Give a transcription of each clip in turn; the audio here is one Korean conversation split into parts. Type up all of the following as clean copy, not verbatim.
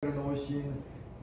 놓으신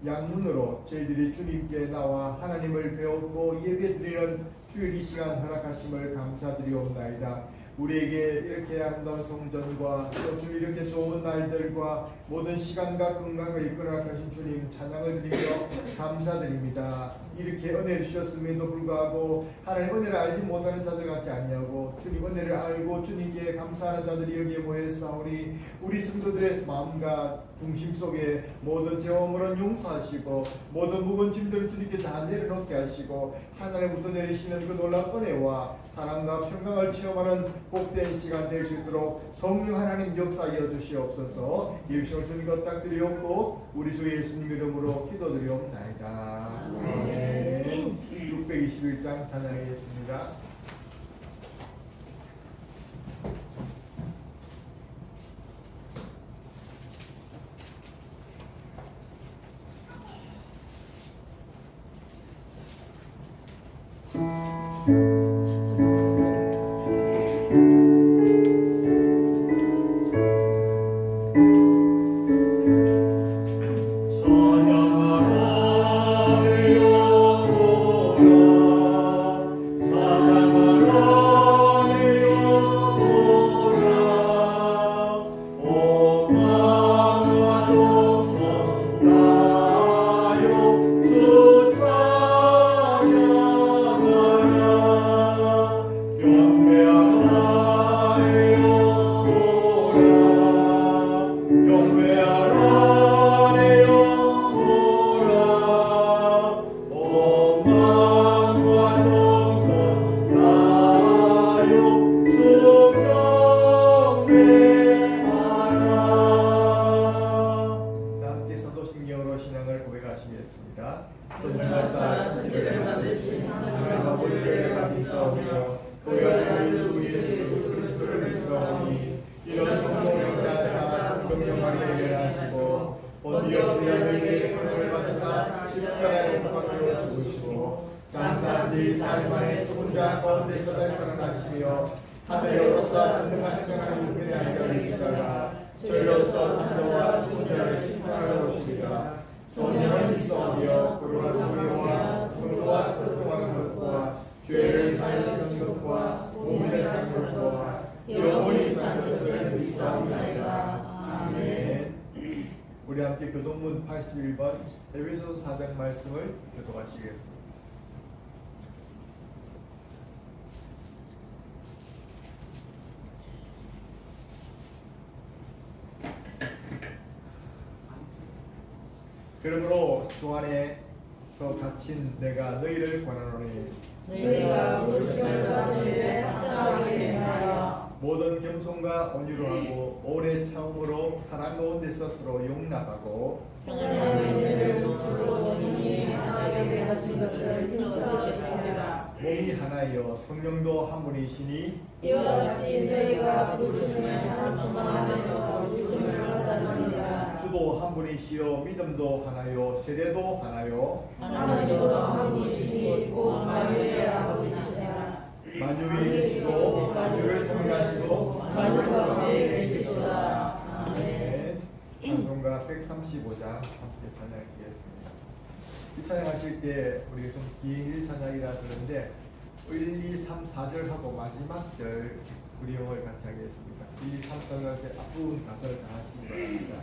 양문으로 저희들이 주님께 나와 하나님을 배웠고 예배드리는 주일 이 시간 허락하심을 감사드리옵나이다. 우리에게 이렇게 아름다운 성전과 또 주 이렇게 좋은 날들과 모든 시간과 건강을 이끌어가신 주님 찬양을 드리며 감사드립니다. 이렇게 은혜를 주셨음에도 불구하고 하나님 은혜를 알지 못하는 자들 같지 아니하고 주님 은혜를 알고 주님께 감사하는 자들이 여기에 모였사오니 우리 성도들의 마음과 중심 속에 모든 죄와물은 용서하시고 모든 무거운 짐들을 주님께 다 내려놓게 하시고 하나님부터 내리시는 그 놀라운 은혜와 사랑과 평강을 체험하는 복된 시간 될 수 있도록 성령 하나님 역사하여 주시옵소서. 예수님을 주님께 부탁드리옵고 우리 주 예수님 이름으로 기도드리옵나이다. 아멘. 621장 찬양하겠습니다. 하늘로서 전능하신 하나님 우편에 앉아 계시다가 저희로서 산도와 죽은 자를 심판하러 오시리라. 성령을 믿사오며 거룩한 우리와 성도와 소통하는 것과 죄를 사하시는 것과 몸을 사는 것과 영원히 사는 것을 믿사옵나이다. 아멘. 우리 함께 교동문 81번 에베소서 4장 말씀을 교독하시겠습니다. 그러므로 주 안에서 갇힌 내가 너희를 권하노니 너희가 부르심을 받은 일에 합당하게 행하여 모든 겸손과 온유로 하고 오래 참음으로 사랑 가운데서 서로 용납하고 평안한 일을 조치로 오시니 하나님께 하신 것을 힘써 지켜라. 몸이 하나여 성령도 한 분이시니 이와 같이 너희가 부르심을 한 소망하면서 부르심을 받았느니라. 주도 한 분이시요 믿음도 하나요 세례도 하나요 하나님도 한 분이시니 곧 만유의 아버지시라. 만유의 주도 만유를 통일하시고 만유 가운데 계시도다. 아멘. 찬송가 135장 함께 찬양하겠습니다. 이 찬양하실 때 우리가 좀 긴 1찬양이라 그러는데 1, 2, 3, 4절 하고 마지막 절 구리용을 같이 하겠습니다. 1, 2, 3, 4절 할 때 앞부분 가사를 다 하시기 바랍니다.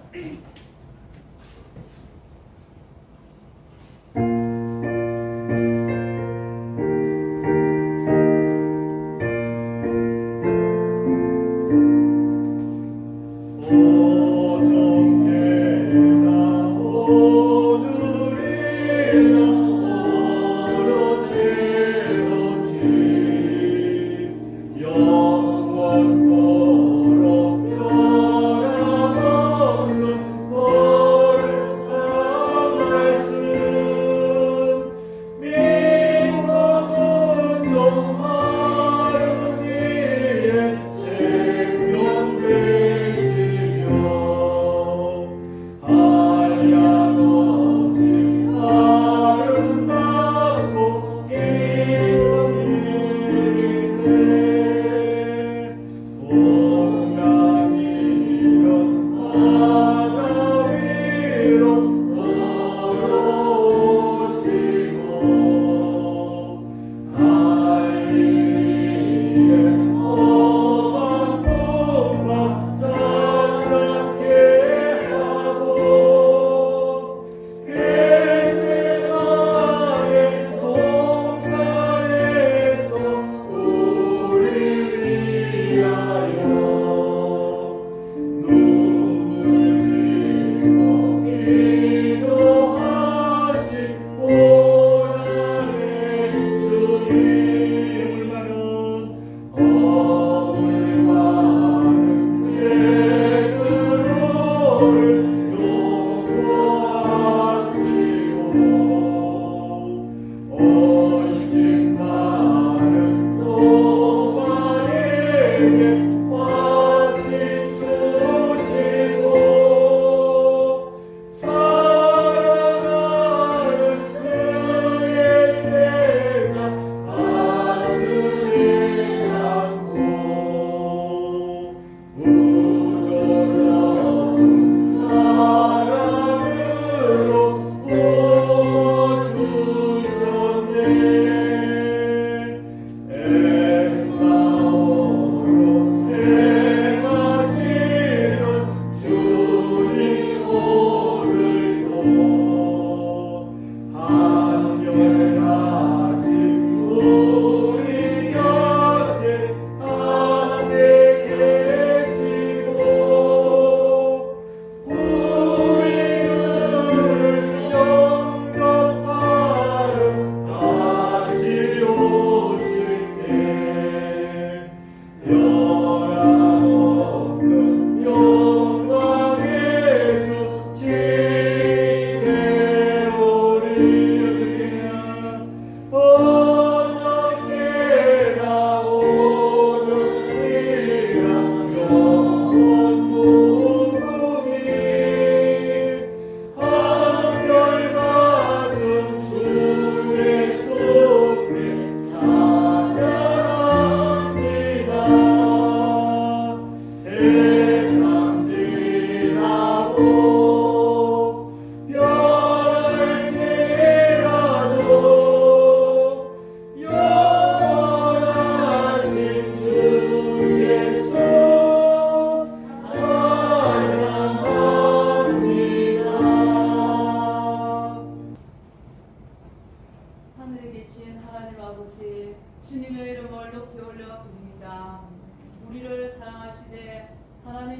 영원토록 변함없는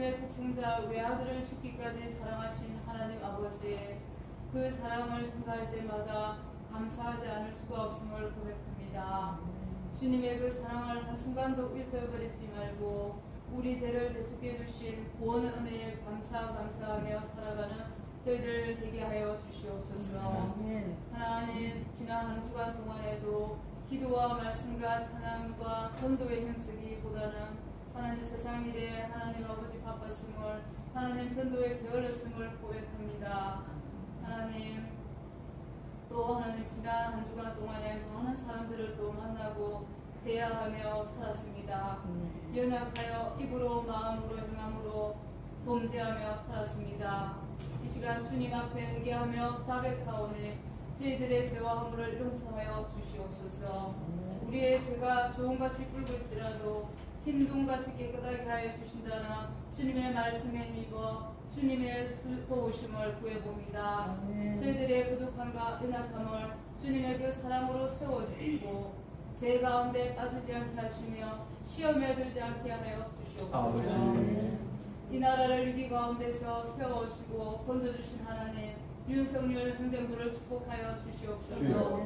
하나님의 독생자 외아들을 죽기까지 사랑하신 하나님 아버지, 그 사랑을 생각할 때마다 감사하지 않을 수가 없음을 고백합니다. 주님의 그 사랑을 한순간도 잃어버리지 말고 우리 죄를 대속해 주신 구원 은혜에 감사하며 살아가는 저희들 되게 하여 주시옵소서. 하나님, 지난 한 주간 동안에도 기도와 말씀과 찬양과 전도의 힘쓰기보다는 하나님 세상 일에 하나님 아버지 바빴음을, 하나님 전도에 게을렀음을 고백합니다. 하나님, 또 하나님 지난 한 주간 동안에 많은 사람들을 또 만나고 대화하며 살았습니다. 연약하여 입으로 마음으로 행함으로 범죄하며 살았습니다. 이 시간 주님 앞에 회개하며 자백하오니 저희들의 죄와 허물을 용서하여 주시옵소서. 우리의 죄가 종같이 붉을지라도 흰 동같이 깨끗하게 하여 주신다나 주님의 말씀에 믿어 주님의 도우심을 구해봅니다. 저희들의 부족함과 연약함을 주님의 그 사랑으로 채워주시고 죄 가운데 빠지지 않게 하시며 시험에 들지 않게 하여 주시옵소서. 이 나라를 위기 가운데서 세워주시고 건져주신 하나님, 윤석열 행정부를 축복하여 주시옵소서.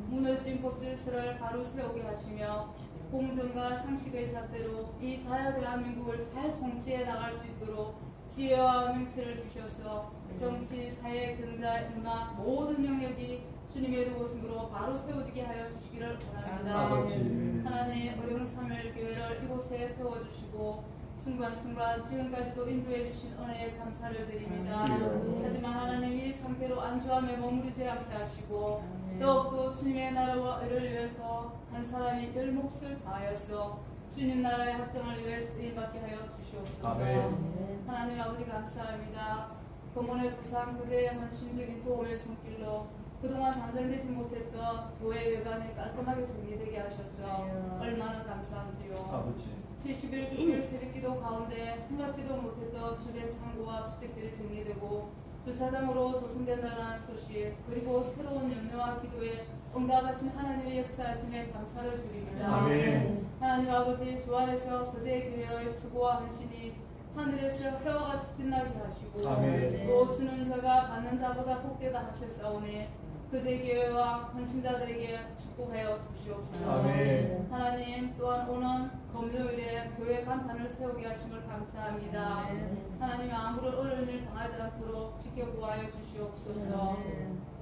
무너진 법질서를 바로 세우게 하시며 공정과 상식의 잣대로 이 자유 대한민국을 잘 정치해 나갈 수 있도록 지혜와 명체를 주셔서 정치, 사회, 경제, 문화 모든 영역이 주님의 도우심으로 바로 세워지게 하여 주시기를 원합니다. 하나님, 어려운 3일 교회를 이곳에 세워주시고 순간순간 지금까지도 인도해 주신 은혜에 감사를 드립니다. 하지만 하나님, 이 상태로 안주함에 머무르지 않게 하시고 더욱더 주님의 나라와 의를 위해서 한 사람이 열 몫을 다하여서 주님 나라의 확장을 위해 쓰임받게 하여 주시옵소서. 하나님 아버지 감사합니다. 본문의 구상 그제의 헌신적인 도움의 손길로 그동안 단장되지 못했던 교회 외관을 깔끔하게 정리되게 하셔서 얼마나 감사한지요. 70일 주일 새벽기도 가운데 생각지도 못했던 주변 창고와 주택들이 정리되고 주차장으로 조성된다는 소식, 그리고 새로운 염려와 기도에 응답하신 하나님의 역사하심에 감사를 드립니다. 아멘. 하나님 아버지, 주 안에서 거제 교회의 수고와 헌신이 하늘에서 해와 같이 빛나게 하시고 아멘. 또 주는 자가 받는 자보다 복되다 하셨사오니 그제 교회와 헌신자들에게 축복하여 주시옵소서. 아멘. 하나님, 또한 오는 금요일에 교회 간판을 세우게 하심을 감사합니다. 하나님, 아무런 어려운 일 당하지 않도록 지켜보아여 주시옵소서.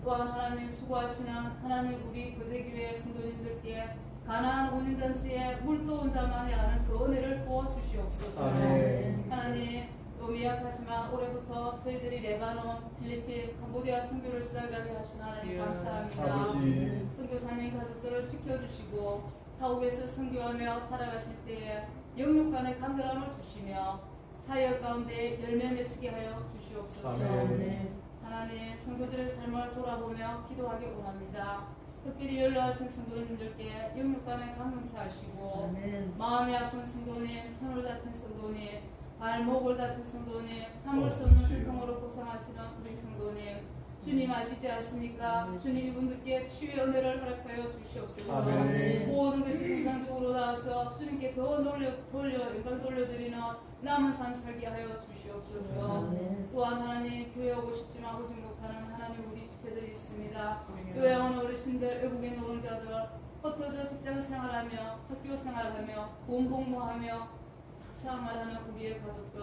또한 하나님, 수고하시는 하나님 우리 거제교회 성도님들께 가나안 혼인잔치에 물도온 자만이 아는 그 은혜를 부어 주시옵소서. 아멘. 하나님, 또 미약하지만 올해부터 저희들이 레바논, 필리핀, 캄보디아 선교를 시작하게 하신 하나님 감사합니다. 아버지. 선교사님 가족들을 지켜주시고 타국에서 선교하며 살아가실 때에 영육 간의 간결함을 주시며 사역 가운데 열매 맺히게 하여 주시옵소서. 아멘. 하나님, 성도들의 삶을 돌아보며 기도하기 원합니다. 특별히 연로하신 성도님들께 영육 간에 강건케 하시고 마음이 아픈 성도님, 손을 다친 성도님, 발목을 다친 성도님, 참을 수 없는 고통으로 고생하시는 우리 성도님, 주님 아시지 않습니까? 주님 이분들께 치유의 은혜를 허락하여 주시옵소서. 아멘. 모든 것이 정상적으로 나와서 주님께 더 영광 돌려드리는 남은 삶 살게 하여 주시옵소서. 또한 하나님, 교회 오고 싶지만 오지 못하는 하나님 우리 지체들이 있습니다. 요양원 어르신들, 외국인 노동자들, 흩어져 직장 생활하며 학교 생활하며 공복무하며 생활하는 우리의 가족들,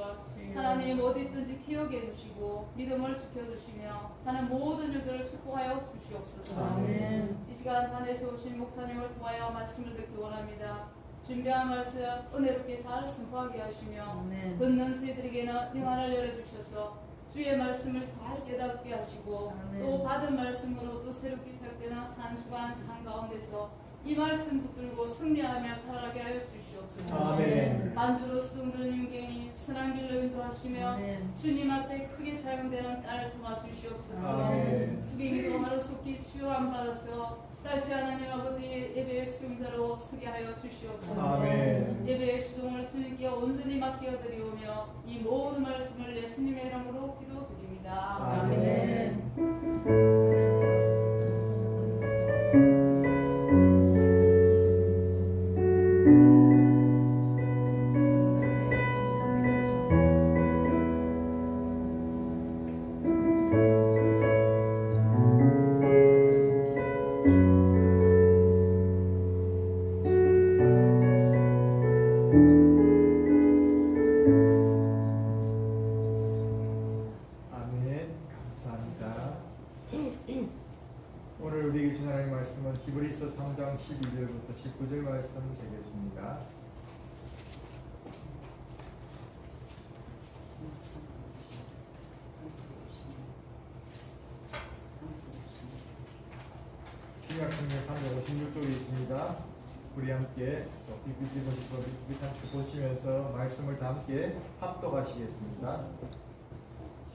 하나님 어디 있든지 기억해 주시고 믿음을 지켜주시며 하는 모든 일들을 축복하여 주시옵소서. 아멘. 이 시간 단에서 오신 목사님을 통하여 말씀을 듣기 원합니다. 준비한 말씀 은혜롭게 잘 선포하게 하시며 듣는 저희들에게는 영안을 열어주셔서 주의 말씀을 잘 깨닫게 하시고 또 받은 말씀으로 또 새롭게 시작되는 한 주간 삶 가운데서 이 말씀 붙들고 승리하며 살아가게 하여 주시옵소서. 아멘. 만주로 수동드는 인경이 선한 길로 인도하시며 주님 앞에 크게 사용되는 딸 삼아 주시옵소서. 아멘. 수기기도 하루속히 치유함 받아서 다시 하나님 아버지 예배의 수용자로 서게 하여 주시옵소서. 아멘. 예배의 시동을 주님께 온전히 맡겨드리오며 이 모든 말씀을 예수님의 이름으로 기도드립니다. 아멘. 18절부터 19절 말씀 되겠습니다. 신약성경 356쪽에 있습니다. 우리 함께 PPT 보시면서 말씀을 다 함께 합독하시겠습니다.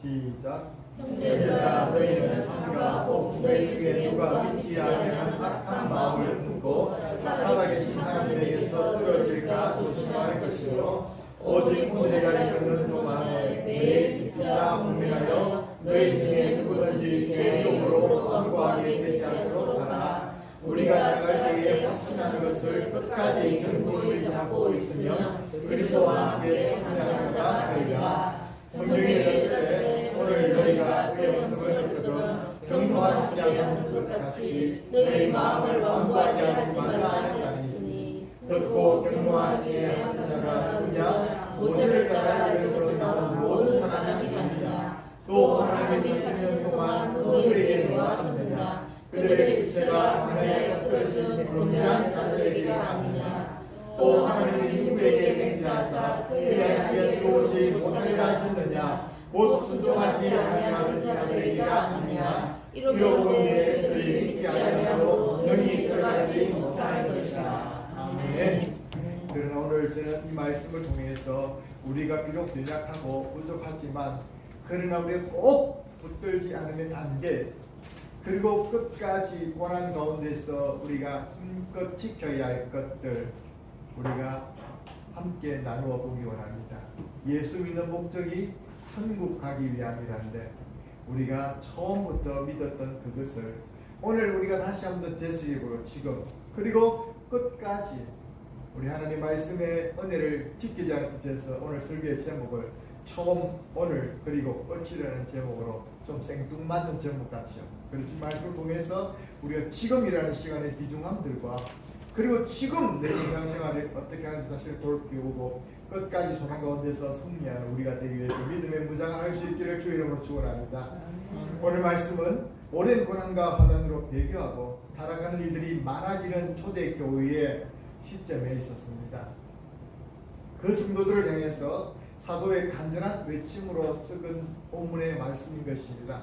시작. 형제들아 너희는 삼가하고 너희 중에 누가 믿지 아니한 악한 마음을 품고 살아계신 하나님에게서 떨어질까 조심할 것이요 오직 오늘이라 이르는 동안에 매일 믿자 분명하여 너희 중에 누구든지 죄욕으로 완고하게 되지 않도록 하라. 우리가 생활 때에 확신하는 것을 끝까지 견고히 잡고 있으면 그리스도와 함께 찬양하는 자가 되리라. 성경에 이르시되 오늘 너희가 그의 음성을 듣거든 경노하시지 않는 것 같이 너희 마음을 완고하게 하지 말라 하였으니 듣고 경노하시지 않는 자가 누구냐? 모세를 따라 에베소서 나온 모든 사람이 아니냐? 또 하나님의 40년 동안 누구에게 노하셨느냐? 그들의 시체가 하늘에 엎드러진 범죄한 자들에게가 아니냐? 또 하나님이 누구에게 맹세하사 그리하시면 도우지 못하리라 하셨느냐? 곧 순종하지 아니하는 자들에게가 아니냐? 이로보니 그들이 믿지 아니하므로 능히 들어가지 못할 것이라. 아멘. 그러나 오늘 저는 이 말씀을 통해서 우리가 비록 연약하고 부족하지만 그러나 우리가 꼭 붙들지 않으면 안 돼. 그리고 끝까지 고난 가운데서 우리가 힘껏 지켜야 할 것들 우리가 함께 나누어 보기 원합니다. 예수 믿는 목적이 천국 가기 위함이란데 우리가 처음부터 믿었던 그것을 오늘 우리가 다시 한번 되새기고 지금 그리고 끝까지 우리 하나님 말씀의 은혜를 지키지 않기 위해서 오늘 설교의 제목을 처음 오늘 그리고 끝이라는 제목으로 좀 생뚱맞은 제목 같이요. 그렇지 말씀을 통해서 우리가 지금이라는 시간의 귀중함들과 그리고 지금 내 신앙생활을 어떻게 하는지 사실 돌이켜보고 끝까지 소망 가운데서 승리하는 우리가 되기 위해서 믿음의 무장을 할 수 있기를 주의 이름으로 축원합니다. 오늘 말씀은 오랜 고난과 환난으로 배교하고 타락하는 이들이 많아지는 초대교회의 시점에 있었습니다. 그 성도들을 향해서 사도의 간절한 외침으로 쓰은 본문의 말씀인 것입니다.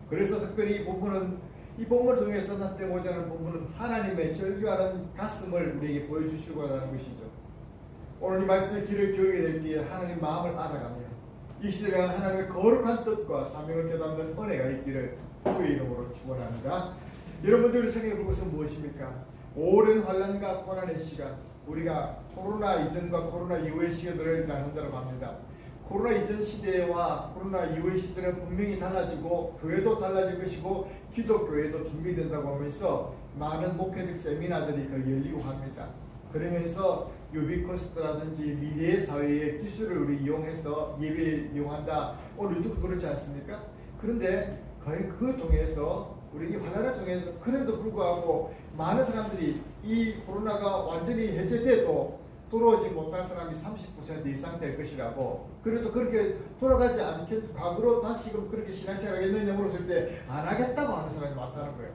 그래서 특별히 이 본문을 통해서 나타내고자 하는 본문은 하나님의 절규하는 가슴을 우리에게 보여주시고자 하는 것이죠. 오늘 이 말씀의 길을 기울게 될 때에 하나님 마음을 알아가며 이 시대에 하나님의 거룩한 뜻과 사명을 깨닫는 은혜가 있기를 주의 이름으로 축원합니다. 여러분들이 생각해 볼 것은 무엇입니까? 오랜 환난과 고난의 시간, 우리가 코로나 이전과 코로나 이후의 시대들을 나눈다고 합니다. 코로나 이전 시대와 코로나 이후의 시대는 분명히 달라지고 교회도 달라질 것이고 기독교회도 준비된다고 하면서 많은 목회적 세미나들이 열리고 합니다. 그러면서 유비코스트라든지 미래의 사회의 기술을 우리 이용해서 예배 이용한다. 오늘 유튜브 그렇지 않습니까? 그런데 과연 그 통해서 우리 이 환난을 통해서 그럼에도 불구하고 많은 사람들이 이 코로나가 완전히 해제돼도 돌아오지 못할 사람이 30% 이상 될 것이라고 그래도 그렇게 돌아가지 않겠 과거로 다시금 그렇게 신앙생활 하겠느냐 물었을 때 안 하겠다고 하는 사람이 많다는 거예요.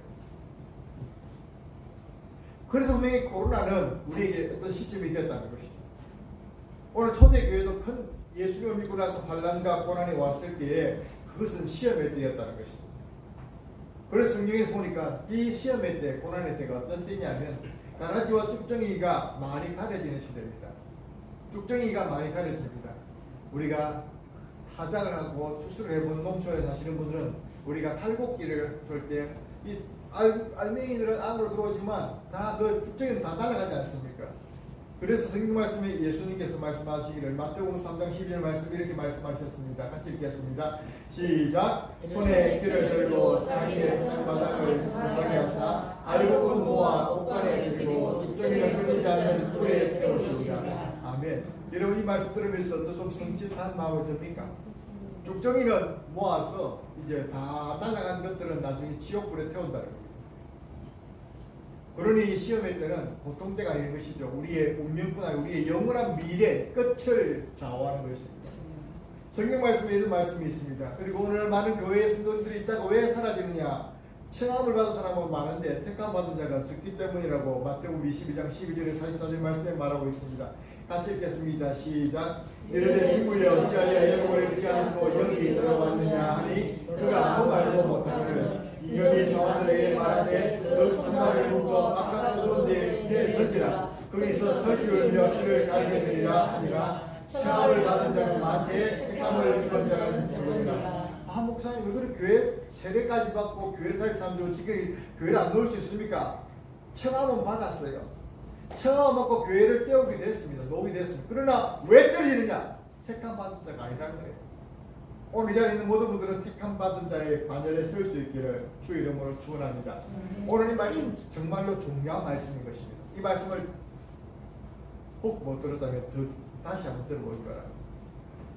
그래서 분명히 코로나는 우리에게 어떤 시점이 되었다는 것이죠. 오늘 초대교회도 큰 예수님을 믿고 나서 환난과 고난이 왔을 때에 그것은 시험의 때였다는 것입니다. 그래서 성경에서 보니까 이 시험의 때, 고난의 때가 어떤 때냐면 가라지와 쭉정이가 많이 가려지는 시대입니다. 쭉정이가 많이 가려집니다. 우리가 타작을 하고 추수를 해본 농촌에 사시는 분들은 우리가 탈곡기를 설 때 이 알맹이들은 안으로 들어오지만 다 그 쭉정이는 다 날아가지 않습니까? 그래서 성경 말씀에 예수님께서 말씀하시기를 마태복음 3장 12절 말씀 이렇게 말씀하셨습니다. 같이 읽겠습니다. 시작. 손에 귀를 들고 자기의 땅바닥을 정하게 하사 알곡은 모아 옷간에 들이고 쭉정이를 끊이지 않는 꿀에 태우시리라. 아멘. 여러분 이 말씀 들으면서 또 좀 성취한 마음을 듭니까? 쭉정이는 모아서 이제 다 날아간 것들은 나중에 지옥불에 태운다는 거예요. 그러니 시험의 때는 보통 때가 아닌 것이죠. 우리의 운명뿐 아니라 우리의 영원한 미래 끝을 좌우하는 것입니다. 성경 말씀에 이런 말씀이 있습니다. 그리고 오늘 많은 교회의 성도들이 있다가 왜 사라지느냐? 청함을 받은 사람은 많은데 택함 받은 자가 적기 때문이라고 마태복음 22장 12절에 44절 말씀에 말하고 있습니다. 같이 읽겠습니다. 시작. 이르되 친구여 어찌하여 여러분을 잊지 않고 여기 들어왔느냐 하니 그가 아무 말도 못하거늘 이견이 사람들에게 말하되 그 손발을 묶어 바깥 두 군데에 던지라. 거기서 설교하며 그를 가르쳐 드리라 하니라. 청함을 받은 자는 많되 택함을 입은 자는 적으니라. 아, 목사님 왜 그래 교회 세례까지 받고 교회 다닐 사람들은 지금 교회를 안 놓을 수 있습니까? 청함은 받았어요. 청함을 받고 교회를 떼우게 됐습니다. 놓게 됐습니다. 그러나 왜 떨어지느냐? 택함 받은 자가 아니라는 거예요. 오늘 이 자리에 있는 모든 분들은 택함 받은 자의 반열에 설 수 있기를 주의 이름으로 축원합니다. 오늘 이 말씀 정말로 중요한 말씀인 것입니다. 이 말씀을 혹 못 들었다면 다시 한번 들어볼 거라.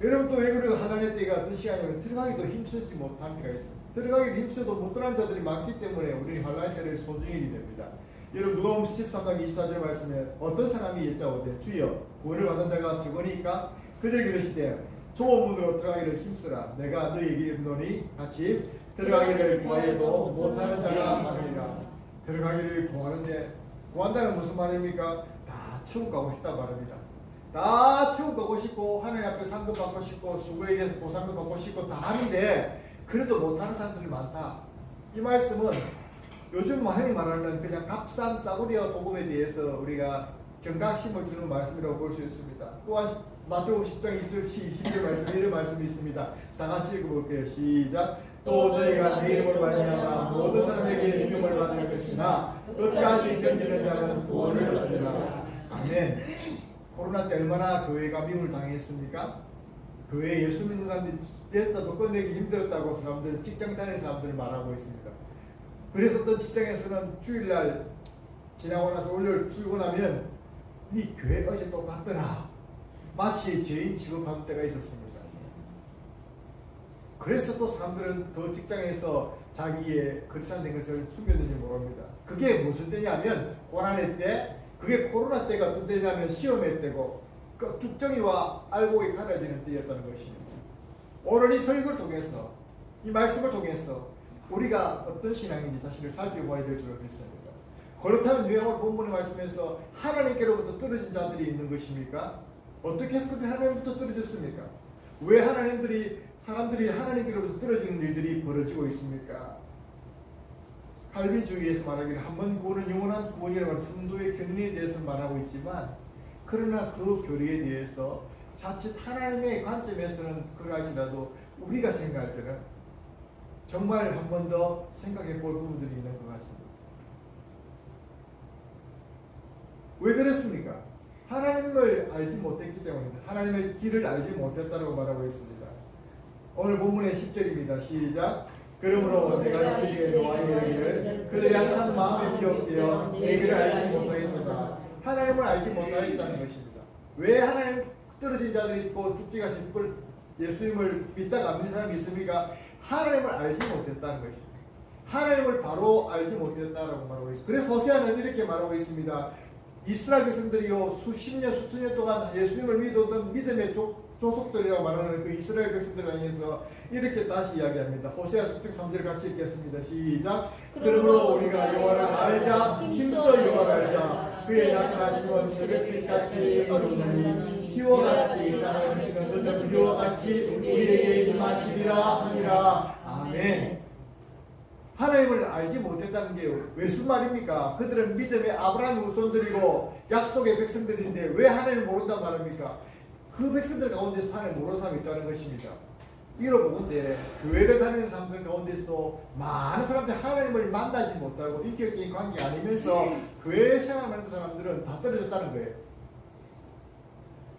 여러분 또 왜 그래요? 하나님의 때가 어떤 시간이면 들어가기도 힘쓰지 못한 때가 있습니다. 들어가기도 힘써도 못 들어간 자들이 많기 때문에 우리는 하나님의 때를 소중히 됩니다. 여러분 누가복음 13장 24절 말씀에 어떤 사람이 여짜오되 주여 구원을 받은 자가 적으니까 그들에게 이르시되 좁은 문으로 들어가기를 힘쓰라. 내가 너희에게 이르노니 같이 들어가기를 구하여도 못하는 자가 많으리라. 들어가기를 구하는데 구한다는 무슨 말입니까? 다 천국 가고 싶다 말입니다. 다 천국 가고 싶고 하나님 앞에 상급 받고 싶고 수고에 대해서 보상금 받고 싶고 다 하는데 그래도 못하는 사람들이 많다. 이 말씀은 요즘 많이 말하는 그냥 값싼 싸구려 복음에 대해서 우리가 경각심을 주는 말씀이라고 볼 수 있습니다. 또한 마태복음 10장 1절 20절 말씀 이런 말씀이 있습니다. 다 같이 읽어볼게요. 시작. 또 너희가 내 이름으로 말미암아 모든 사람에게 미움을 받을 것이나 끝까지 견디는 자는 구원을 얻으리라. 아멘. 코로나 때 얼마나 교회가 미움을 당했습니까? 교회에 예수 믿는 사람들이 됐다도 꺼내기 힘들었다고 사람들 직장 다니는 사람들을 말하고 있습니다. 그래서 어떤 직장에서는 주일날 지나고 나서 월요일 출근하면 네 교회 어제 또 갔더라 마치 죄인 취급하는 때가 있었습니다. 그래서 또 사람들은 더 직장에서 자기의 그리스도인 것을 숨겼는지 모릅니다. 그게 무슨 때냐면 고난의 때, 그게 코로나 때가 어떤 때냐면 시험의 때고 그 죽정이와 알곡이 갈라지는 때였다는 것입니다. 오늘 이 설교를 통해서 이 말씀을 통해서 우리가 어떤 신앙인지 사실을 살펴봐야 될 줄을 믿습니다. 그렇다면 왜 오늘 본문의 말씀에서 하나님께로부터 떨어진 자들이 있는 것입니까? 어떻게 해서 그들이 하나님부터 떨어졌습니까? 왜 사람들이 하나님께로부터 떨어지는 일들이 벌어지고 있습니까? 칼빈주의에서 말하기를 한 번 구원은 영원한 구원이라고 하는 성도의 견인에 대해서 말하고 있지만 그러나 그 교리에 대해서 자칫 하나님의 관점에서는 그럴지라도 우리가 생각할 때는 정말 한 번 더 생각해 볼 부분들이 있는 것 같습니다. 왜 그렇습니까? 하나님을 알지 못했기 때문입니다. 하나님의 길을 알지 못했다고 말하고 있습니다. 오늘 본문의 10절입니다. 시작. 그러므로 내가 지리에 노아에 이르기를 그들이 항상 마음에 미혹되어 내 길을 알지 못하겠도다. 하나님을 알지 못하겠다는 것입니다. 왜 하나님 떨어진 자들이 있고 죽기같이 예수님을 믿다가 안 믿는 사람이 있습니까? 하나님을 알지 못했다는 것입니다. 하나님을 바로 알지 못했다라고 말하고 있습니다. 그래서 호세아는 이렇게 말하고 있습니다. 이스라엘 백성들이요 수십 년 수천 년 동안 예수님을 믿었던 믿음의 조속들이라고 말하는 그 이스라엘 백성들을 향해서 이렇게 다시 이야기합니다. 호세아 10장 3절 같이 읽겠습니다. 시작. 그러므로 우리가 여호와를 알자 힘써 여호와를 알자 그의 나타나심은 새벽빛같이 어두우니 희와 같이 땅을 드시는 늦은 비와 같이 우리에게 임하시리라 하니라. 아멘. 하나님을 알지 못했다는 게 무슨 말입니까? 그들은 믿음의 아브라함 후손들이고 약속의 백성들인데 왜 하나님을 모른단 말입니까? 그 백성들 가운데서 하나님을 모르는 사람이 있다는 것입니다. 이로 보건대 교회를 다니는 사람들 가운데서도 많은 사람들이 하나님을 만나지 못하고 인격적인 관계 아니면서 교회 생활하는 사람들은 다 떨어졌다는 거예요.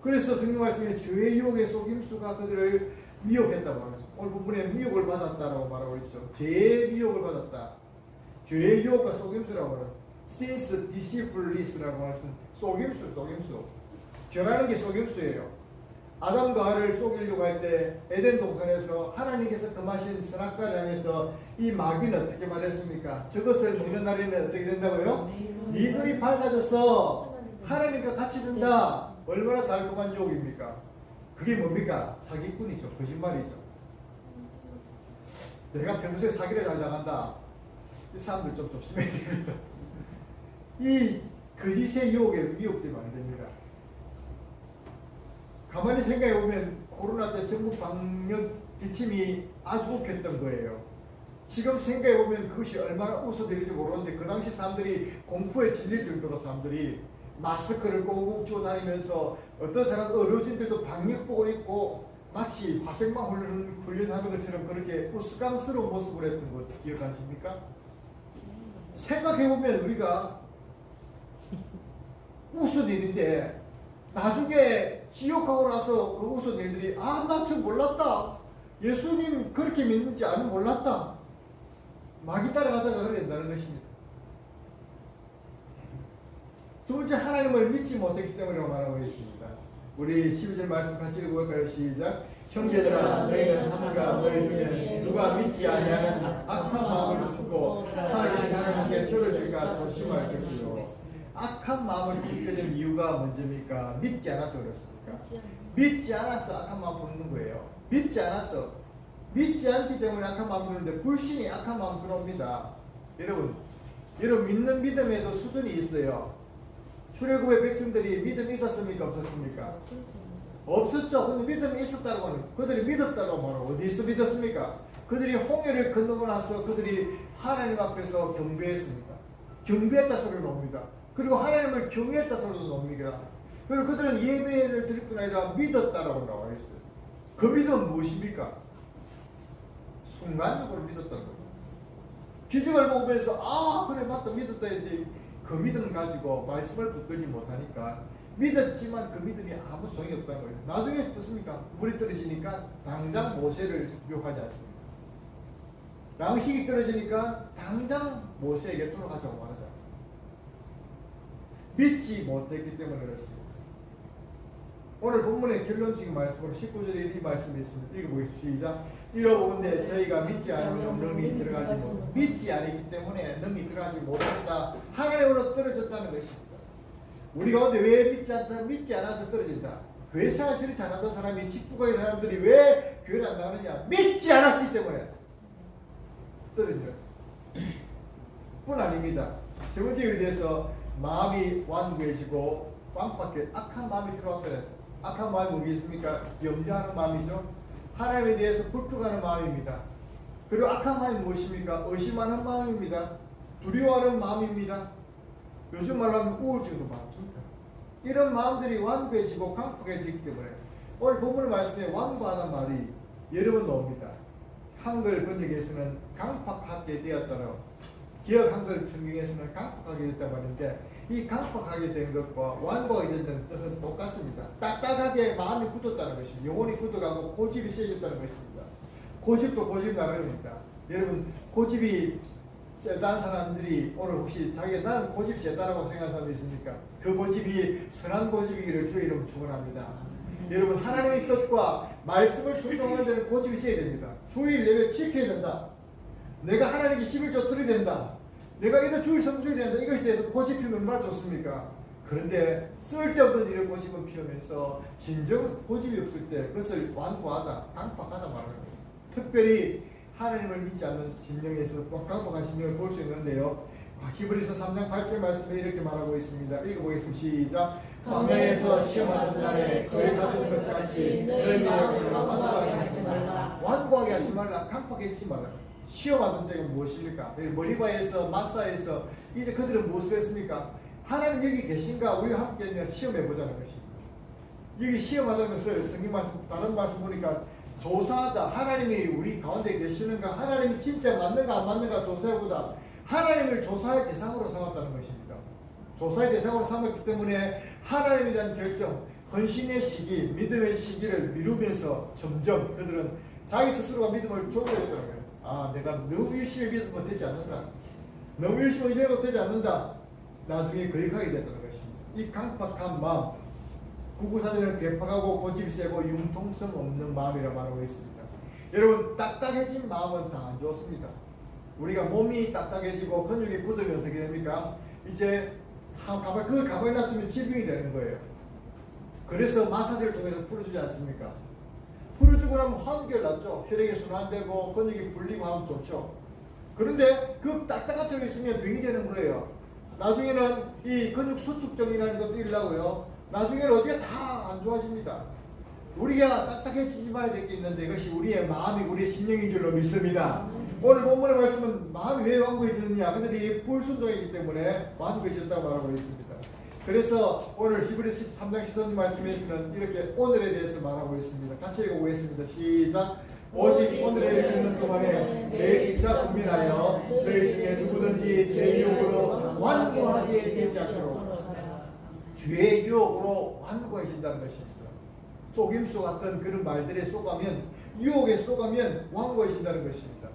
그래서 성경 말씀에 죄의 유혹의 속임수가 그들을 미혹했다고 하면서 오늘 부분에 미혹을 받았다라고 말하고 있죠. 죄의 미혹을 받았다. 죄의 유혹과 속임수라고 하는 since deceitfulness라고 하는 속임수. 죄라는 게 속임수예요. 아담과 하와를 속이려고 할 때 에덴 동산에서 하나님께서 금하신 선악과를 향해서 이 마귀는 어떻게 말했습니까? 저것을 먹는 날에는 어떻게 된다고요? 네 눈이 밝아져서 하나님과 같이 된다. 얼마나 달콤한 유혹입니까? 그게 뭡니까? 사기꾼이죠. 거짓말이죠. 내가 평소에 사기를 잘 당한다. 이 사람들 좀 조심해야 됩니다. 이 거짓의 유혹에 미혹되면 안 됩니다. 가만히 생각해 보면 코로나 때 정부 방역 지침이 아주 욱했던 거예요. 지금 생각해 보면 그것이 얼마나 웃어들일지 모르는데 그 당시 사람들이 공포에 질릴 정도로 사람들이 마스크를 꼭꼭 쥐고 다니면서 어떤 사람 어르신들도 방역복을 입고 마치 화생방 훈련하는 것처럼 그렇게 우스꽝스러운 모습을 했던 거 기억하십니까? 생각해 보면 우리가 웃은 일인데 나중에 지옥하고 나서 그 웃은 일들이 나 좀 몰랐다. 예수님 그렇게 믿는지 아는 몰랐다. 마귀 따라가다가 그래 된다는 것입니다. 두 번째, 하나님을 믿지 못했기 때문에 말하고 있습니다. 우리 12절 말씀 같이 읽어볼까요? 시작. 형제들아 너희는 삼가 너희 중에 누가 믿지 아니하는 악한 마음을 품고 살아계신 하나님께 떨어질까 조심할 것이요. 악한 마음을 품게 된 이유가 먼저입니까? 믿지 않아서 그렇습니까? 믿지 않아서 악한 마음 품는 거예요. 믿지 않았어. 믿지 않기 때문에 악한 마음 드는데 불신이 악한 마음 들어옵니다. 여러분 믿는 믿음에도 수준이 있어요. 출애굽의 백성들이 믿음이 있었습니까? 없었습니까? 없었죠. 근데 믿음이 있었다고 하는, 그들이 믿었다고 말하고 어디서 믿었습니까? 그들이 홍해를 건너고 나서 그들이 하나님 앞에서 경배했습니다. 경배했다 소리가 나옵니다. 그리고 하나님을 경외했다 소리도 나옵니다. 그리고 그들은 예배를 드릴 뿐 아니라 믿었다라고 나와 있어요. 그 믿음은 무엇입니까? 순간적으로 믿었다는 겁니다. 기적을 보면서 그래 맞다 믿었다 했는데 그 믿음을 가지고 말씀을 붙들지 못하니까 믿었지만 그 믿음이 아무 소용이 없다는 거예요. 나중에 어떻습니까? 물이 떨어지니까 당장 모세를 욕하지 않습니다. 양식이 떨어지니까 당장 모세에게 돌아가자고 말하지 않습니다. 믿지 못했기 때문에 그렇습니다. 오늘 본문의 결론적인 말씀으로 19절에 이 말씀이 있습니다. 읽어보겠습니다. 시작. 이러보건대 저희가 믿지 않으면 능히 들어가지 못, 믿지 않기 때문에 능히 들어가지 못한다. 하나님으로 떨어졌다는 것입니다. 우리 가운데 왜 믿지 않아서 떨어진다? 교회 생활 저리 잘하던 사람이 직부가의 사람들이 왜 교회를 안 나가느냐? 믿지 않았기 때문에 떨어져요. 뿐 아닙니다. 세 번째에 대해서 마음이 완고해지고 꽝밖에 악한 마음이 들어왔다 그래서 악한 마음이 뭐겠습니까? 염려하는 마음이죠. 하나님에 대해서 불평하는 마음입니다. 그리고 악한 마음이 무엇입니까? 의심하는 마음입니다. 두려워하는 마음입니다. 요즘 말로 하면 우울증도 많습니다. 이런 마음들이 완고해지고 강팍해지기 때문에 오늘 본문 말씀에 완고하다는 말이 여러 번 나옵니다. 한글 번역에서는 강팍하게 되었다고, 기억 한글 성경에서는 강팍하게 됐다고 하는데 이 강팍하게 된 것과 완고하게 된다는 뜻은 똑같습니다. 딱딱하게 마음이 굳었다는 것입니다. 영혼이 굳어가고 고집이 세졌다는 것입니다. 고집도 고집 나름입니다. 여러분 고집이 세단 사람들이 오늘 혹시 자기가 나는 고집이 세다라고 생각하는 사람이 있습니까? 그 고집이 선한 고집이기를 주의 이름으로 축원합니다. 여러분 하나님의 뜻과 말씀을 순종하는 데는 고집이 있어야 됩니다. 주일 예배 지켜야 된다. 내가 하나님께 11조 드려야 된다. 내가 이런 주일 성수해야 된다. 이것에 대해서 고집 피우면 얼마나 좋습니까? 그런데 쓸데없는 이런 고집을 피우면서 진정 고집이 없을 때 그것을 완고하다, 강팍하다 말하는 거예요. 특별히 하나님을 믿지 않는 심령에서 강팍한 심령을 볼 수 있는데요. 히브리서 3장 8절 말씀에 이렇게 말하고 있습니다. 읽어보겠습니다. 시작. 광야에서 시험하는 날에 그의 받은 것 같이 너희 마음을 완고하게 하지 말라. 완고하게 하지 말라. 강팍해지지 말라. 시험하던 때가 무엇입니까? 머리바에서 마사에서 이제 그들은 무엇을 했습니까? 하나님 여기 계신가? 우리와 함께 시험해 보자는 것입니다. 여기 시험하다는 것을 성경 말씀 다른 말씀 보니까 조사하다. 하나님이 우리 가운데 계시는가? 하나님이 진짜 맞는가 안 맞는가 조사해보다. 하나님을 조사할 대상으로 삼았다는 것입니다. 조사의 대상으로 삼았기 때문에 하나님에 대한 결정, 헌신의 시기, 믿음의 시기를 미루면서 점점 그들은 자기 스스로가 믿음을 좁아졌다는 거예요. 내가 너무 열심히 믿으면 되지 않는다. 너무 열심히 의지해도 되지 않는다. 나중에 거역하게 된다는 것입니다. 이 강팍한 마음, 구구사전은 괴팍하고 고집이 세고 융통성 없는 마음이라 말하고 있습니다. 여러분 딱딱해진 마음은 다 안 좋습니다. 우리가 몸이 딱딱해지고 근육이 굳으면 어떻게 됩니까? 이제 가만히 놔두면 질병이 되는 거예요. 그래서 마사지를 통해서 풀어주지 않습니까? 풀어주고 나면 한결 낫죠. 혈액이 순환되고 근육이 풀리고 하면 좋죠. 그런데 그 딱딱한 쪽에 있으면 병이 되는 거예요. 나중에는 이 근육 수축증이라는 것도 일어나고요. 나중에는 어디가 다 안 좋아집니다. 우리가 딱딱해지지 말아야 될 게 있는데 그것이 우리의 마음이 우리의 심령인 줄로 믿습니다. 오늘 본문의 말씀은 마음이 왜 완고해졌느냐? 그들이 불순종이기 때문에 완고해졌다고 말하고 있습니다. 그래서 오늘 히브리서 13장 13절 말씀에서는 이렇게 오늘에 대해서 말하고 있습니다. 같이 읽어보겠습니다. 시작. 오직 오늘을 듣는 동안에 매일 피차 고민하여 너희 중에 누구든지 제 유혹으로 완고하게 되지 않도록. 죄의 유혹으로 완고해진다는 것입니다. 속임수 같은 그런 말들에 속하면, 유혹에 속하면 완고해진다는 것입니다.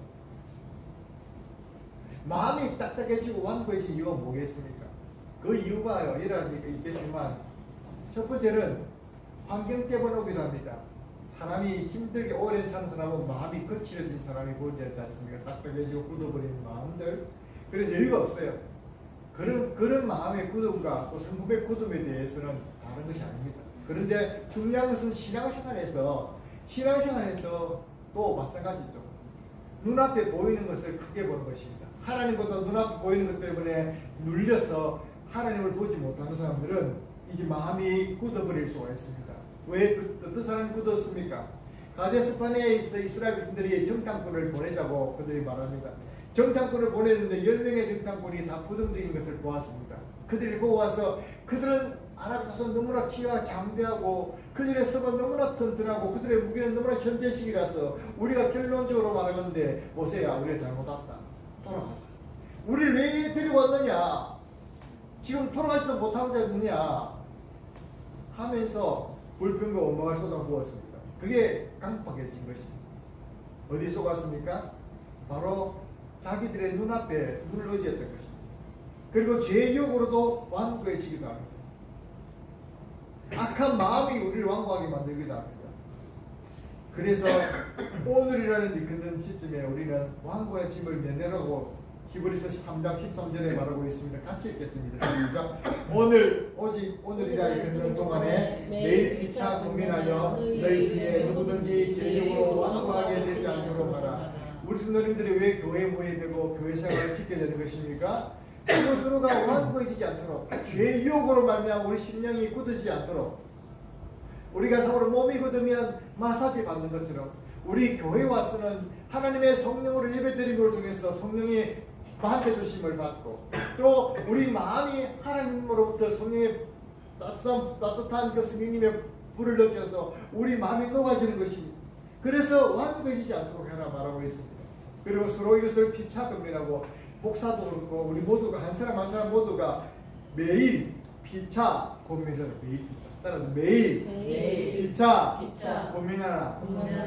마음이 딱딱해지고 완고해진 이유가 뭐겠습니까? 그 이유가 여러 가지 있겠지만 첫 번째는 환경 때문에 오기도 합니다. 사람이 힘들게 오래 사는 사람은 마음이 거칠어진 사람이 보이지 않습니까? 딱딱해지고 굳어버린 마음들. 그래서 여유가 없어요. 그런 마음의 굳음과 또 성품의 굳음에 대해서는 다른 것이 아닙니다. 그런데 중요한 것은 신앙생활에서 또 마찬가지죠. 눈앞에 보이는 것을 크게 보는 것입니다. 하나님보다 눈앞에 보이는 것 때문에 눌려서 하나님을 보지 못하는 사람들은 이제 마음이 굳어버릴 수가 있습니다. 왜 어떤 사람이 굳었습니까? 가데스판에 있어 이스라엘 백성들이 정탐꾼을 보내자고 그들이 말합니다. 정탐꾼을 보냈는데 10명의 정탐꾼이 다 부정적인 것을 보았습니다. 그들이 보고 와서 그들은 아랍 자손 너무나 키가 장대하고 그들의 성은 너무나 튼튼하고 그들의 무기는 너무나 현대식이라서 우리가 결론적으로 말하건대 모세야 우리가 잘못 왔다. 돌아가자. 우리를 왜 데리고 왔느냐? 지금 돌아가지도 못하고 있느냐? 하면서 불평과 원망을 쏟아부었습니다. 그게 강팍해진 것입니다. 어디 속았습니까? 바로 자기들의 눈앞에 눈을 의지했던 것입니다. 그리고 죄의 유혹으로도 완고해지기도 합니다. 악한 마음이 우리를 완고하게 만들기도 합니다. 그래서 오늘이라는 그 시점에 우리는 완고해짐을 면하라고 히브리서 13장 13절에 말하고 있습니다. 같이 읽겠습니다. 시작. 오직 오늘이라 걷는 동안에 매일 피차 고민하여 너희 중에 누구든지 제 유혹으로 완고하게 되지 않도록 하라. 우리 성도님들이 왜 교회에 모여야 되고 교회 생활을 지켜야 되는 것입니까? 스스로가 완고해지지 않도록, 죄의 유혹으로 말미암아 우리 심령이 굳어지지 않도록. 우리가 서로 몸이 굳으면 마사지 받는 것처럼 우리 교회에 와서는 하나님의 성령으로 예배드림을 통해서 성령의 마음의 주심을 받고 또 우리 마음이 하나님으로부터 성령의 따뜻한 그 성령님의 불을 느껴서 우리 마음이 녹아지는 것입니다. 그래서 완고해지지 않도록 해라 말하고 있습니다. 그리고 서로 이것을 피차 고민하고 목사도 그렇고 우리 모두가 한 사람 모두가 매일 피차 고민을 매일 피차 따라서 매일 피차 고민하라.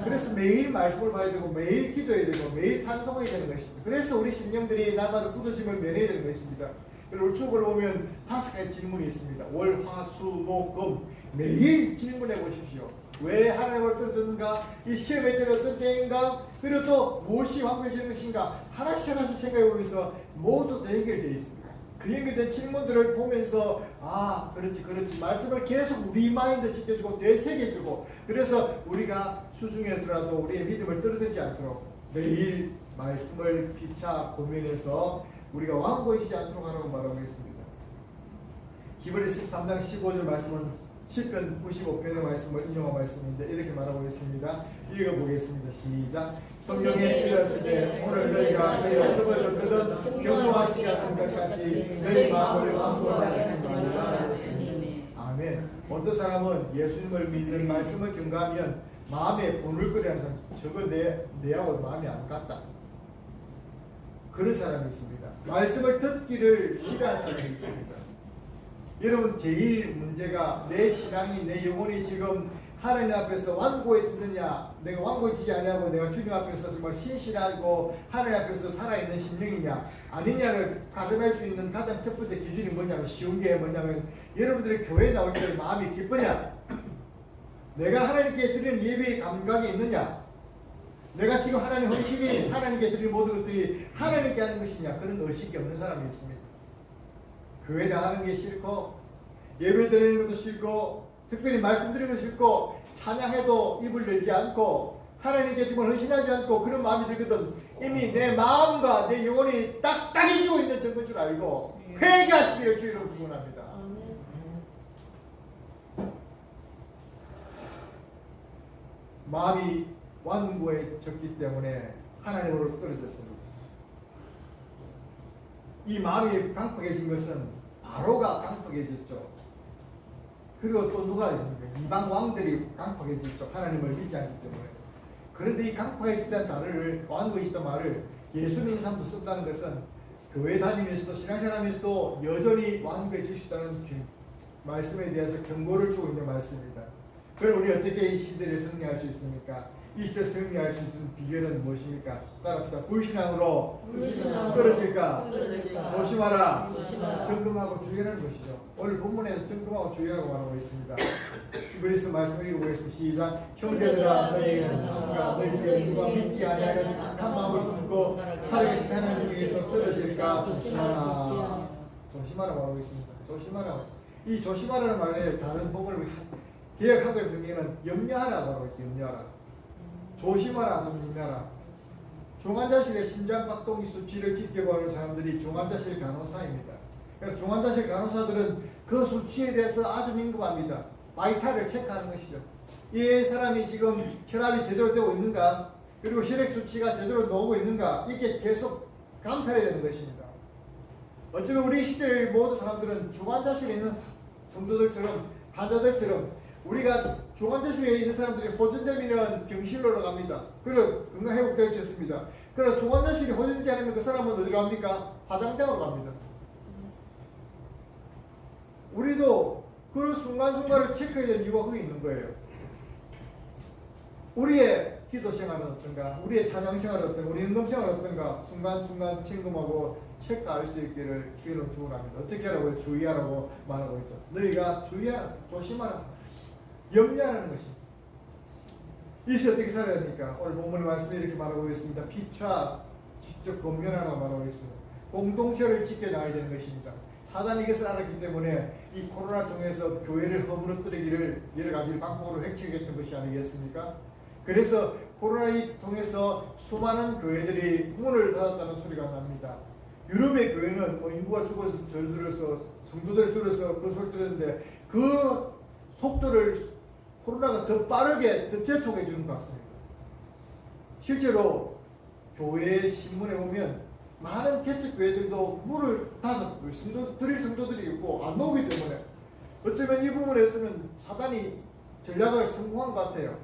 그래서 매일 말씀을 봐야 되고 매일 기도해야 되고 매일 찬송해야 되는 것입니다. 그래서 우리 심령들이 날마다 굳어짐을 면해야 되는 것입니다. 그리고 우리 축을 보면 5가지 질문이 있습니다. 월, 화, 수, 목, 금 매일 질문해 보십시오. 왜 하나님을 떨어졌는가? 이 시험의 때는 어떤 때인가? 그리고 또 무엇이 완고해지는 것인가? 하나씩 생각해 보면서 모두 다 연결되어 있습니다. 그 연결된 질문들을 보면서 그렇지 말씀을 계속 리마인드 시켜주고 되새겨주고 그래서 우리가 수중에서라도 우리의 믿음을 떨어지지 않도록 매일 말씀을 피차 고민해서 우리가 완고해지지 않도록 하라고 말하고 있습니다. 히브리서 13장 15절 말씀은 시편 95편의 말씀을 인용한 말씀인데 이렇게 말하고 있습니다. 읽어보겠습니다. 시작. 성경에 읽었을 때 오늘 너희가 너희 어서을 듣거든 경고하시지 않는 것같이 너희 마음을 완고하지 말라 하였으니. 아멘. 어떤 사람은 예수님을 믿는 말씀을 증거하면 마음에 분울거리하는 사람, 저거 내하고 마음이 안 같다. 그런 사람이 있습니다. 말씀을 듣기를 싫어하는 사람이 있습니다. 여러분 제일 문제가 내 신앙이 내 영혼이 지금 하나님 앞에서 완고해지느냐 내가 완고해지지 않냐고 내가 주님 앞에서 정말 신실하고 하나님 앞에서 살아있는 심령이냐 아니냐를 가늠할 수 있는 가장 첫 번째 기준이 뭐냐면 쉬운 게 뭐냐면 여러분들이 교회에 나올 때 마음이 기쁘냐 내가 하나님께 드리는 예배의 감각이 있느냐 내가 지금 하나님 힘이 하나님께 드리는 모든 것들이 하나님께 하는 것이냐 그런 의식이 없는 사람이 있습니다. 교회 나가는 게 싫고 예배 드리는 것도 싫고 특별히 말씀드리는 것도 싫고 찬양해도 입을 열지 않고 하나님께 정말 헌신하지 않고 그런 마음이 들거든 이미 내 마음과 내 영혼이 딱딱해지고 있는 증거인 줄 알고 회개하시기를 주의 이름으로 축원합니다. 마음이 완고해졌기 때문에 하나님으로 떨어졌습니다. 이 마음이 강팍해진 것은 바로가 강팍해졌죠. 그리고 또 누가 있습니까? 이방 왕들이 강팍해졌죠. 하나님을 믿지 않기 때문에. 그런데 이 강팍해졌다는 단어를 완고해졌다는 말을 예수 믿는 사람도 쓴다는 것은 교회 다니면서도 신앙생활하면서도 여전히 완고해질 수 있다는 말씀에 대해서 경고를 주고 있는 말씀입니다. 그럼 우리 어떻게 이 시대를 승리할 수 있습니까? 이 시대 승리할 수 있는 비결은 무엇입니까? 따라합시다. 불신앙으로 떨어질까? 조심하라. 점검하고 주의하는 것이죠. 오늘 본문에서 점검하고 주의하라고 말하고 있습니다. 그래서 말씀을 읽어보겠습니다. 시작. 형제들아 너희는 삼가 너희 중에 누가 믿지 아니하는 악한 마음을 품고 살아계신 하나님께서 떨어질까? 조심하라. 조심하라고 말하고 있습니다. 조심하라. 이 조심하라는 말에 다른 본문을 개역 한글 성경에는 염려하라고 하고 있어요. 염려하라. 조심하라. 좀 염려하라. 중환자실의 심장박동기 수치를 지켜보는 사람들이 중환자실 간호사입니다. 그래서 중환자실 간호사들은 그 수치에 대해서 아주 민감합니다. 바이탈을 체크하는 것이죠. 이 사람이 지금 혈압이 제대로 되고 있는가, 그리고 혈액 수치가 제대로 나오고 있는가, 이렇게 계속 감찰해야 되는 것입니다. 어쩌면 우리 시대의 모든 사람들은 중환자실에 있는 성도들처럼, 환자들처럼 우리가 중환자실에 있는 사람들이 호전되면 병실로 갑니다. 그리고 건강회복될 수 있습니다. 그러나 중환자실이 호전되지 않으면 그 사람은 어디로 갑니까? 화장장으로 갑니다. 우리도 그 순간순간을 체크해야 되는 이유가 거기 있는 거예요. 우리의 기도 생활은 어떤가? 우리의 찬양 생활은 어떤가? 우리 연금 생활은 어떤가? 순간순간 점검하고 체크할 수 있기를 주의로 축원합니다. 어떻게 하라고요? 주의하라고 말하고 있죠. 너희가 주의하라, 조심하라. 염려하는 것입니다. 이것이 어떻게 살아야 됩니까? 오늘 본문의 말씀에 이렇게 말하고 있습니다. 피차 직접 권면하라고 말하고 있습니다. 공동체를 지켜나가야 되는 것입니다. 사단이 이것을 알았기 때문에 이 코로나 통해서 교회를 허물어뜨리기를 여러 가지 방법으로 획책했던 것이 아니겠습니까? 그래서 코로나를 통해서 수많은 교회들이 문을 닫았다는 소리가 납니다. 유럽의 교회는 인구가 죽어서 줄어들어서 성도들 줄어서 그 소리 들었는데 그 속도를 코로나가 더 빠르게 더 재촉해 주는 것 같습니다. 실제로 교회 신문에 보면 많은 개척 교회들도 문을 닫았고 성도들이 있고 안 나오기 때문에 어쩌면 이 부분에서는 사단이 전략을 성공한 것 같아요.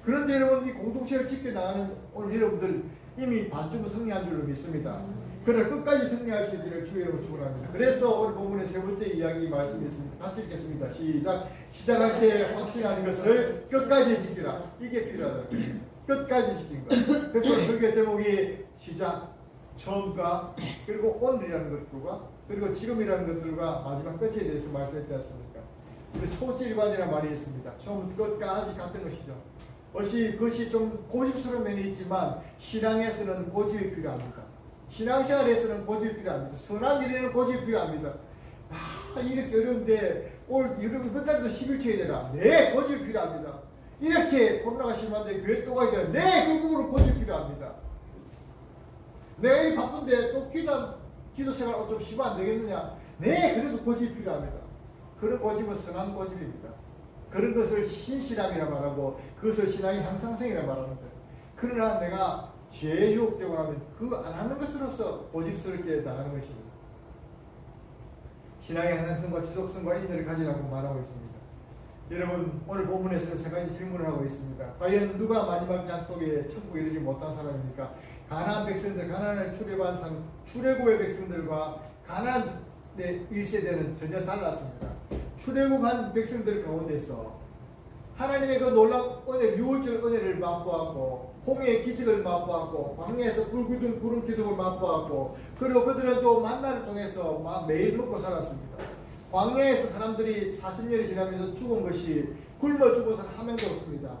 그런데 여러분 이 공동체를 지켜나가는 오늘 여러분들 이미 반쯤은 승리한 줄로 믿습니다. 그러나 끝까지 승리할 수 있기를 주의 이름으로 축원합니다. 그래서 오늘 본문의 세 번째 이야기 말씀이 있습니다. 같이 읽겠습니다. 시작. 시작할 때 확신하는 것을 끝까지 지키라. 이게 필요하다. 끝까지 지킨 것. 그래서 설교 제목이 시작, 처음과 그리고 오늘이라는 것들과 그리고 지금이라는 것들과 마지막 끝에 대해서 말씀했지 않습니까? 우리 초질관이라는 말이 있습니다. 처음부터 끝까지 같은 것이죠. 그것이 좀 고집스러운 면이 있지만 신앙에서는 고집이 필요합니다. 신앙생활에서는 고집이 필요합니다. 선한 일에는 고집이 필요합니다. 이렇게 어려운데 오늘 이번달에도 11초에 되라. 네, 고집이 필요합니다. 이렇게 코로나가 심한데 교회 또 가야 되나? 네, 그 부분으로 고집이 필요합니다. 내일 바쁜데 또 기도 생활 좀 쉬면 안 되겠느냐? 네, 그래도 고집이 필요합니다. 그런 고집은 선한 고집입니다. 그런 것을 신실함이라 말하고 그것을 신앙의 향상성이라 말하는데, 그러나 내가 죄에 유혹되고 나면 그거 안 하는 것으로서 고집스럽게 나가는 것입니다. 신앙의 향상성과 지속성과 인내를 가지라고 말하고 있습니다. 여러분 오늘 본문에서는 세 가지 질문을 하고 있습니다. 과연 누가 마지막 약속에 천국에 이르지 못한 사람입니까? 가나안 백성들, 가나안을 출애굽한 사람, 출애굽의 백성들과 가나안의 1세대는 전혀 달랐습니다. 출애굽한 백성들 가운데서 하나님의 그 놀라운 은혜, 유월절 은혜를 맛보았고 홍해의 기적을 맛보았고 광야에서 불기둥 구름 기둥을 맛보았고, 그리고 그들은 또 만나를 통해서 매일 먹고 살았습니다. 광야에서 사람들이 40년이 지나면서 죽은 것이 굶어 죽은 사람 한 명도 없습니다.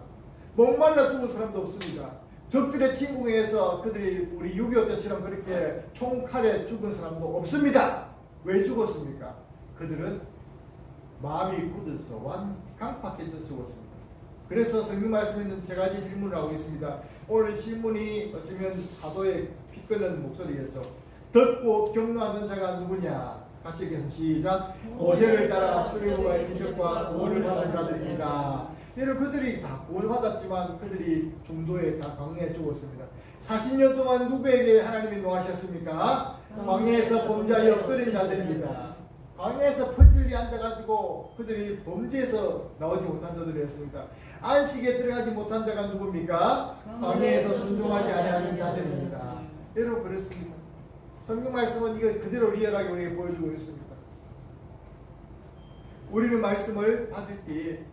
목말라 죽은 사람도 없습니다. 적들의 침공에서 그들이 우리 6.25 때처럼 그렇게 총칼에 죽은 사람도 없습니다. 왜 죽었습니까? 그들은 마음이 굳어서 강팍해져서 죽었습니다. 그래서 성경 말씀에 있는 세 가지 질문을 하고 있습니다. 오늘 질문이 어쩌면 사도의 피 끓는 목소리겠죠. 듣고 격려하는 자가 누구냐? 같이 읽겠습니다. 시작. 모세를 따라 출애굽과의 기적과 구원을 받은 자들입니다. 여러분, 그들이 다 구원을 받았지만 그들이 중도에 다 광야에 죽었습니다. 40년 동안 누구에게 하나님이 노하셨습니까? 광야에서 범죄하여 엎드린 자들입니다. 광야에서 퍼질리 앉아가지고 그들이 범죄에서 나오지 못한 자들이었습니다. 안식에 들어가지 못한 자가 누굽니까? 광야에서 순종하지 아니하는 자들입니다. 여러분, 그렇습니다. 성경 말씀은 이거 그대로 리얼하게 우리에게 보여주고 있습니다. 우리는 말씀을 받을 때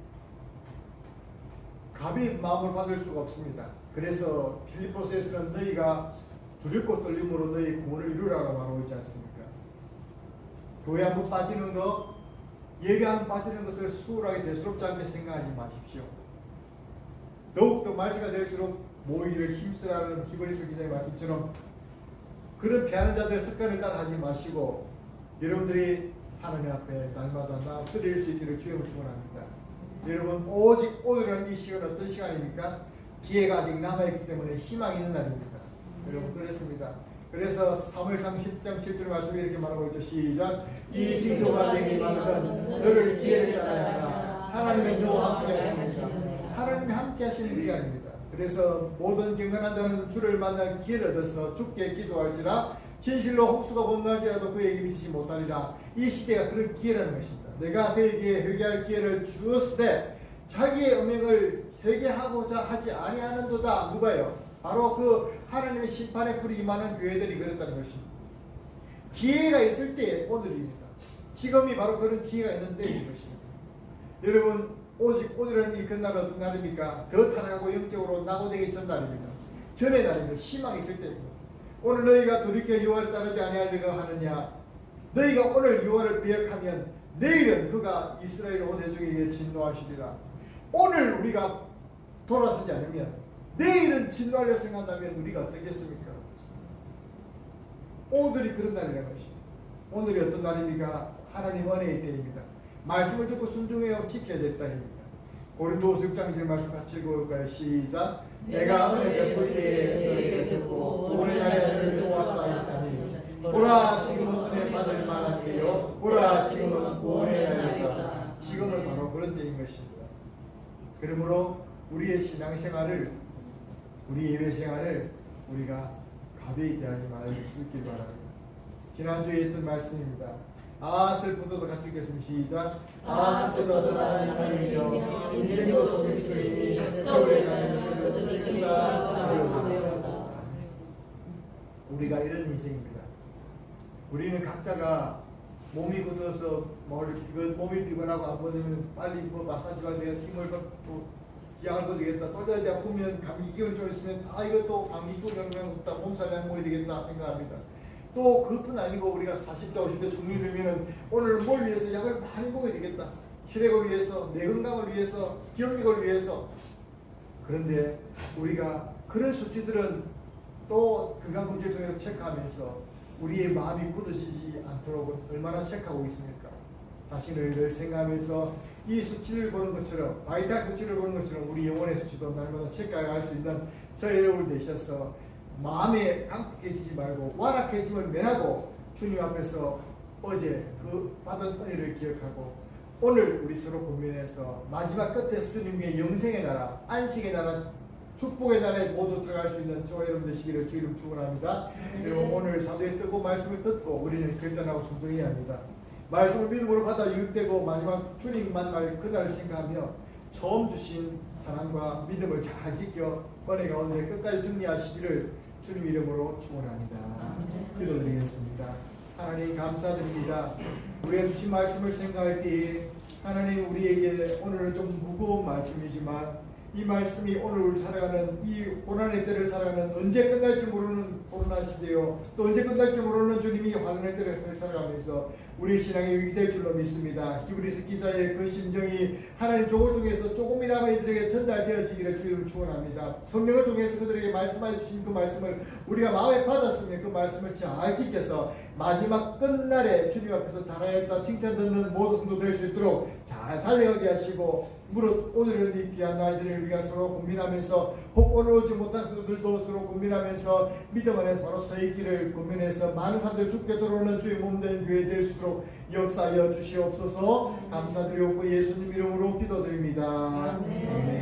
가벼운 마음을 받을 수가 없습니다. 그래서 빌립보서에서는 너희가 두렵고 떨림으로 너희 구원을 이루라고 말하고 있지 않습니까? 교회 한번 빠지는 거, 예배 한번 빠지는 것을 수월하게 대수롭지 않게 생각하지 마십시오. 더욱더 말세가 될수록 모이를 힘쓰라는 히브리서 기자의 말씀처럼 그런 패하는 자들의 습관을 따라하지 마시고 여러분들이 하나님 앞에 날마다 나엎드릴 수 있기를 주님을 축원합니다. 여러분, 오직 오늘은 이 시간은 어떤 시간입니까? 기회가 아직 남아있기 때문에 희망이 있는 날입니다. 여러분, 그렇습니다. 그래서 사무엘상 10장 7절 말씀이 이렇게 말하고 있죠. 시작. 이 징조가 내게 임하거든 너를 기회를 따라야 하라. 하나님이 너와 함께 하십니다. 하나님이 함께 하시는 기간입니다. 그래서 모든 경건한 자는 주를 만날 기회를 얻어서 주께 기도할지라 진실로 혹수가 범람할지라도 그에게 미치지 못하리라. 이 시대가 그런 기회라는 것입니다. 내가 그에게 회개할 기회를 주었을 때 자기의 음행을 회개하고자 하지 아니하는도다. 누가요? 바로 그 하나님의 심판의 불이 임하는 교회들이 그랬다는 것입니다. 기회가 있을 때 오늘입니다. 지금이 바로 그런 기회가 있는 때인 것입니다. 여러분, 오직 오늘은 이 그날은 어떤 날입니까? 더 타락하고 영적으로 낙오되기 전 날입니다. 전의 날입니다. 희망이 있을 때입니다. 오늘 너희가 돌이켜 여호와를 따르지 아니하려고 하느냐? 너희가 오늘 여호와를 배역하면 내일은 그가 이스라엘 온 회중에게 진노하시리라. 오늘 우리가 돌아서지 않으면 내일은 진노하려 생각한다면 우리가 어떻겠습니까? 오늘이 그런 날이라는 것입니다. 오늘이 어떤 날입니까? 하나님 은혜의 때입니다. 말씀을 듣고 순종해야 지켜야 될 때입니다. 고린도후서 6장 1절 말씀 같이 읽어볼까요? 시작. 내가 은혜 베풀 때에 너희에게 듣고 구원의 날에 너희를 도왔다 하시니 보라 지금은 은혜 받을 만한 때요 보라 지금은 구원의 날이다. 지금은 바로 그런 때인 것입니다. 그러므로 우리의 신앙생활을 우리 예배생활을 우리가 가벼이 대하지 말 수 있길 바랍니다. 지난주에 했던 말씀입니다. 아 슬프도도 같이 읽겠습니다. 시작. 아 슬프도도 하나님이여 인생도 속임수이니 겨울에 가는 그들은 끈다. 우리가 이런 인생입니다. 우리는 각자가 몸이 굳어서 몸이 피곤하고 안 보내면 빨리 마사지 받아야 힘을 받고 약을 먹어야 되겠다. 또 어디 아프면 감기 기운 좀 있으면 이것도 감기 기운 영향 없다. 몸살약 먹어야 되겠다 생각합니다. 또 그뿐 아니고 우리가 40대 50대 중이 되면은 오늘 뭘 위해서 약을 많이 먹어야 되겠다. 혈액을 위해서, 내 건강을 위해서, 기억력을 위해서. 그런데 우리가 그런 수치들은 또 건강검진을 통해서 체크하면서 우리의 마음이 굳어지지 않도록 얼마나 체크하고 있습니까? 자신을 늘 생각하면서 이 수치를 보는 것처럼, 바이탈 수치를 보는 것처럼 우리 영혼의 수치도 날마다 체크할 수 있는 저 여러분 되셔서 마음에 깜빡해지지 말고 완악해짐을 면하고 주님 앞에서 어제 그 받은 은혜를 기억하고 오늘 우리 서로 고민해서 마지막 끝에 주님의 영생의 나라, 안식의 나라, 축복의 나라에 모두 들어갈 수 있는 저와 여러분 되시기를 주 이름 축원합니다. 여러분 오늘 사도의 뜨거운 말씀을 듣고 우리는 결단하고 순종해야 합니다. 말씀을 믿음으로 받아 유익되고 마지막 주님 만날 그날을 생각하며 처음 주신 사랑과 믿음을 잘 지켜 은혜 가운데 끝까지 승리하시기를 주님 이름으로 축원합니다. 기도드리겠습니다. 하나님 감사드립니다. 우리가 주신 말씀을 생각할 때 하나님 우리에게 오늘은 좀 무거운 말씀이지만 이 말씀이 오늘 살아가는 이 고난의 때를 살아가는 언제 끝날지 모르는 코로나 시대요 또 언제 끝날지 모르는 주님이 환난의 때를 살아가면서 우리 신앙이 유익될 줄로 믿습니다. 히브리서 기자의 그 심정이 하나님 종을 통해서 조금이나마 이들에게 전달되어지기를 주님을 축원합니다. 성령을 통해서 그들에게 말씀해 주신 그 말씀을 우리가 마음에 받았으면 그 말씀을 잘 지켜서 마지막 끝날에 주님 앞에서 잘하였다 칭찬 듣는 모든 성도 될 수 있도록 잘 달려가게 하시고, 무릇 오늘은 이 귀한 날들을 위해 서로 고민하면서, 혹 오늘 오지 못한 성도들도 서로 고민하면서 믿음 안에서 바로 서 있기를 고민해서 많은 사람들이 죽게 들어오는 주의 몸된 교회 될 수 있도록 역사하여 주시옵소서. 감사드리옵고 예수님 이름으로 기도드립니다. 아멘.